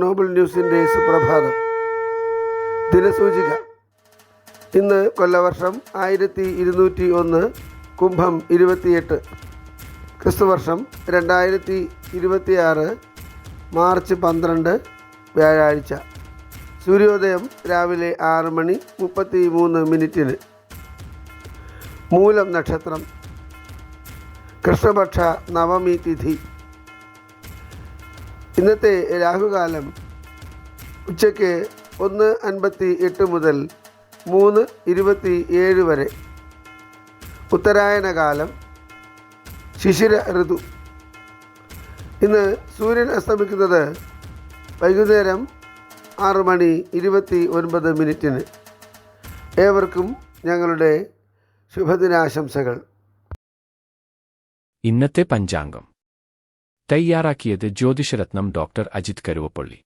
നോബിൾ ന്യൂസിൻ്റെ സുപ്രഭാതം. ദിനസൂചിക. ഇന്ന് കൊല്ലവർഷം 1201, കുംഭം 28, ക്രിസ്തുവർഷം 2026, മാർച്ച് 12, വ്യാഴാഴ്ച. സൂര്യോദയം രാവിലെ 6:33. മൂലം നക്ഷത്രം, കൃഷ്ണപക്ഷ നവമി തിഥി. ഇന്നത്തെ രാഹുകാലം ഉച്ചയ്ക്ക് 1:58 മുതൽ 3:27 വരെ. ഉത്തരായന കാലം, ശിശിര ഋതു. ഇന്ന് സൂര്യൻ അസ്തമിക്കുന്നത് വൈകുന്നേരം 6:29. ഏവർക്കും ഞങ്ങളുടെ ശുഭദിനാശംസകൾ. ഇന്നത്തെ പഞ്ചാംഗം തയ്യാറാക്കിയത് ജ്യോതിഷരത്നം ഡോക്ടർ അജിത് കരുവപ്പള്ളി.